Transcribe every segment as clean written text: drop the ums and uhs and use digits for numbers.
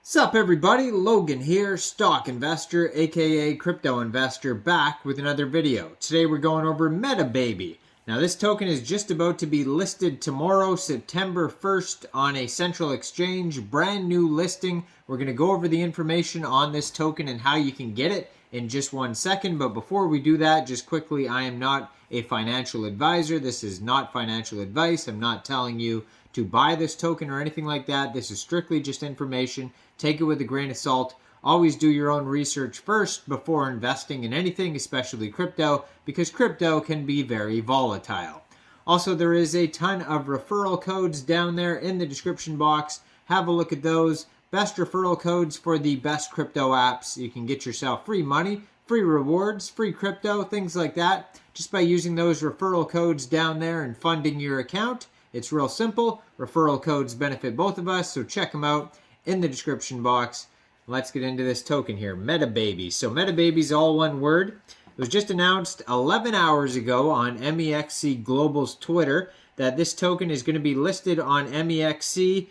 Sup everybody, Logan here, stock investor aka crypto investor, back with another video. Today we're going over Metababy. Now this token is just about to be listed tomorrow, September 1st on a central exchange, brand new listing. We're going to go over the information on this token and how you can get it in just 1 second. But before we do that, just quickly, I am not a financial advisor. This is not financial advice. I'm not telling you to buy this token or anything like that. This is strictly just information. Take it with a grain of salt. Always do your own research first before investing in anything, especially crypto, because crypto can be very volatile. Also, there is a ton of referral codes down there in the description box. Have a look at those. Best referral codes for the best crypto apps. You can get yourself free money, free rewards, free crypto, things like that, just by using those referral codes down there and funding your account. It's real simple. Referral codes benefit both of us, so check them out in the description box. Let's get into this token here, Metababy. So Metababy is all one word. It was just announced 11 hours ago on Mexc Global's Twitter that this token is going to be listed on Mexc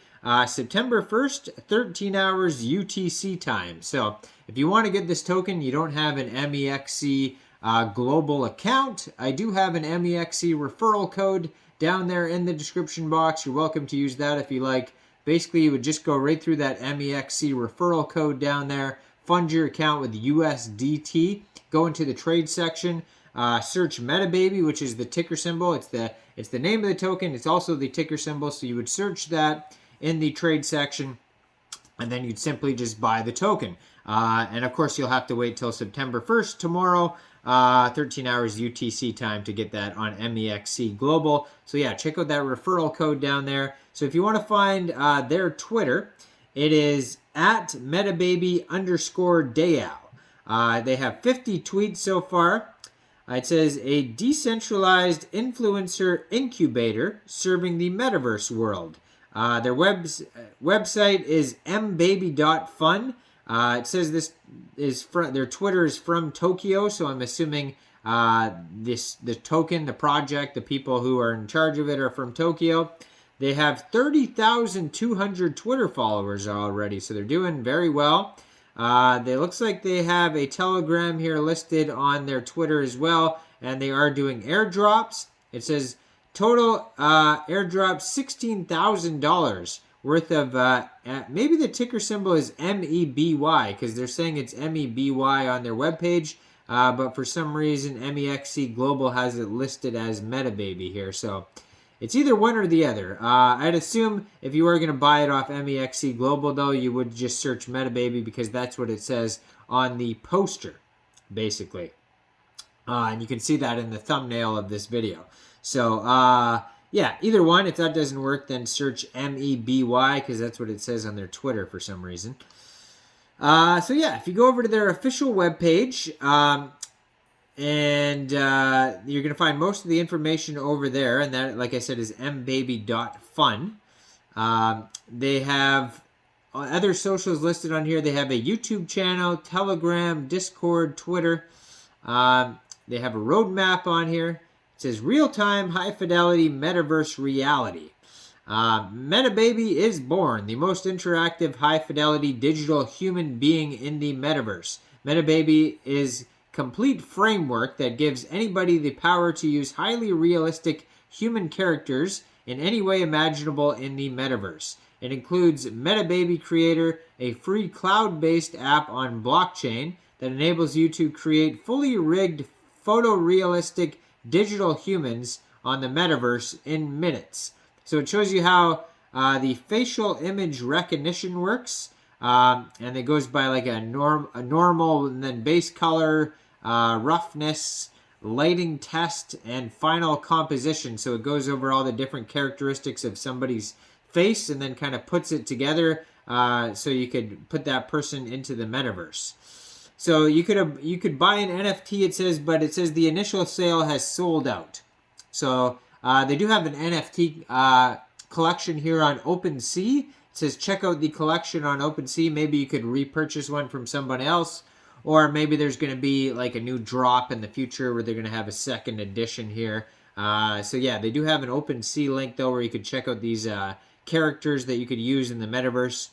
September 1st, 13 hours UTC time. So if you want to get this token, you don't have an Mexc Global account, I do have an Mexc referral code down there in the description box. You're welcome to use that if you like. Basically, you would just go right through that Mexc referral code down there, fund your account with USDT, go into the trade section, search Metababy, which is the ticker symbol. It's the name of the token. It's also the ticker symbol. So you would search that in the trade section, and then you'd simply just buy the token. And of course, you'll have to wait till September 1st, tomorrow, 13 hours UTC time to get that on Mexc Global. So yeah, check out that referral code down there. So if you want to find their Twitter, it is at Metababy_Dayal. They have 50 tweets so far. It says, a decentralized influencer incubator serving the metaverse world. Their website is mbaby.fun. It says this is their Twitter is from Tokyo, so I'm assuming the token, the project, the people who are in charge of it are from Tokyo. They have 30,200 Twitter followers already, so they're doing very well. It looks like they have a Telegram here listed on their Twitter as well, and they are doing airdrops. It says total airdrop $16,000 worth of, maybe the ticker symbol is MEBY, because they're saying it's MEBY on their webpage, but for some reason Mexc Global has it listed as Metababy here, so it's either one or the other. I'd assume if you were going to buy it off Mexc Global, though, you would just search Metababy because that's what it says on the poster, basically. And you can see that in the thumbnail of this video. So, yeah, either one. If that doesn't work, then search MEBY because that's what it says on their Twitter for some reason. So, yeah, if you go over to their official webpage, and you're going to find most of the information over there, and that, like I said, is mbaby.fun. They have other socials listed on here. They have a YouTube channel, Telegram, Discord, Twitter. They have a roadmap on here. It says real-time, high-fidelity metaverse reality. Metababy is born, the most interactive, high-fidelity digital human being in the metaverse. Metababy is complete framework that gives anybody the power to use highly realistic human characters in any way imaginable in the metaverse. It includes Metababy Creator, a free cloud-based app on blockchain that enables you to create fully rigged photorealistic digital humans on the metaverse in minutes. So it shows you how the facial image recognition works, and it goes by like a normal and then base color, roughness, lighting test, and final composition. So it goes over all the different characteristics of somebody's face and then kind of puts it together so you could put that person into the metaverse. So you could buy an NFT, it says, but it says the initial sale has sold out. So they do have an NFT collection here on OpenSea. It says check out the collection on OpenSea. Maybe you could repurchase one from someone else. Or maybe there's going to be like a new drop in the future where they're going to have a second edition here. So yeah, they do have an OpenSea link though where you could check out these characters that you could use in the metaverse.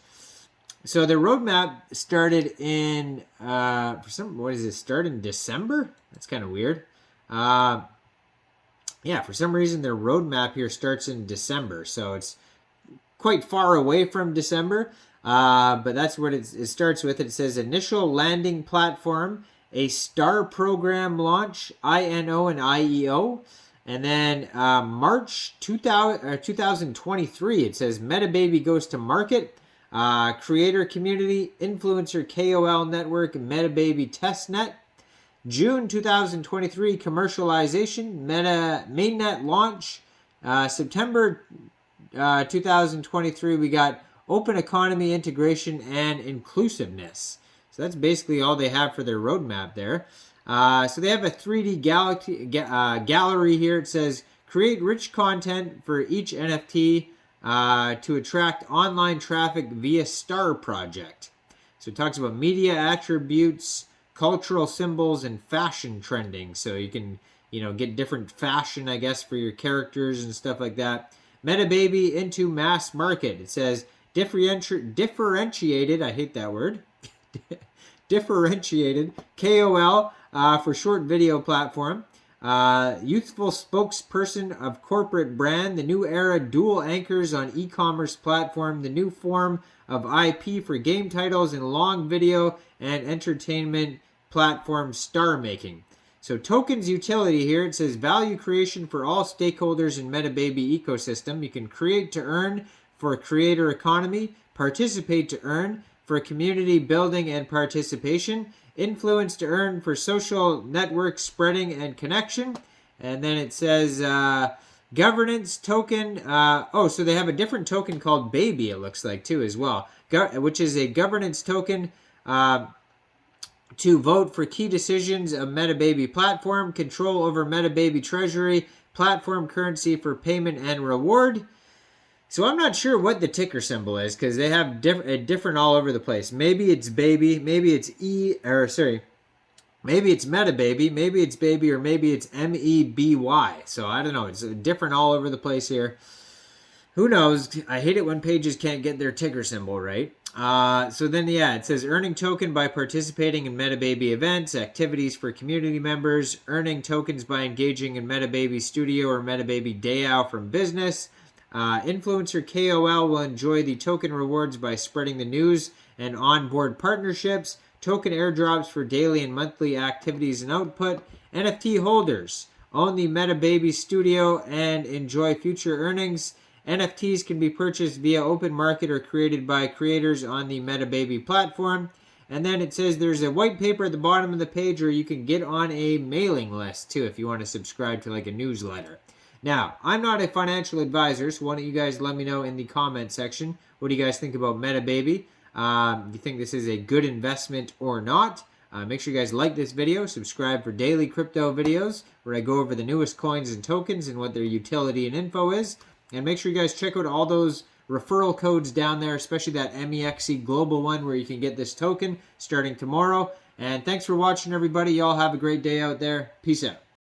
So their roadmap started in what is it? Start in December? That's kind of weird. Yeah, for some reason their roadmap here starts in December, so it's quite far away from December. But that's what it starts with. It says initial landing platform, a star program launch, INO and IEO. And then March 2023, it says Metababy goes to market. Creator community, influencer KOL network, Metababy testnet. June 2023, commercialization, mainnet launch. September 2023, we got open economy integration and inclusiveness. So that's basically all they have for their roadmap there. So they have a 3D gallery here. It says create rich content for each NFT to attract online traffic via Star Project. So it talks about media attributes, cultural symbols, and fashion trending. So you can, get different fashion, I guess, for your characters and stuff like that. Metababy into mass market. It says differentiated, I hate that word, differentiated KOL for short video platform. Youthful spokesperson of corporate brand. The new era dual anchors on e-commerce platform. The new form of IP for game titles and long video and entertainment platform star making. So tokens utility here, it says value creation for all stakeholders in Metababy ecosystem. You can create to earn for creator economy, participate to earn for community building and participation, influence to earn for social network spreading and connection. And then it says governance token. So they have a different token called Baby, it looks like, too, as well, which is a governance token to vote for key decisions of Metababy platform, control over Metababy treasury, platform currency for payment and reward. So I'm not sure what the ticker symbol is because they have different all over the place. Maybe it's Baby, maybe it's maybe it's Metababy, maybe it's Baby, or maybe it's MEBY. So I don't know. It's different all over the place here. Who knows? I hate it when pages can't get their ticker symbol right. So then, it says earning token by participating in Metababy events, activities for community members, earning tokens by engaging in Metababy Studio or Metababy DAO from business. Influencer KOL will enjoy the token rewards by spreading the news and onboard partnerships. Token airdrops for daily and monthly activities and output. NFT holders own the Metababy Studio and enjoy future earnings. NFTs can be purchased via open market or created by creators on the Metababy platform. And then it says there's a white paper at the bottom of the page, or you can get on a mailing list too if you want to subscribe to like a newsletter. Now, I'm not a financial advisor, so why don't you guys let me know in the comment section. What do you guys think about Metababy? Do you think this is a good investment or not? Make sure you guys like this video, subscribe for daily crypto videos where I go over the newest coins and tokens and what their utility and info is. And make sure you guys check out all those referral codes down there, especially that Mexc global one where you can get this token starting tomorrow. And thanks for watching, everybody. Y'all have a great day out there. Peace out.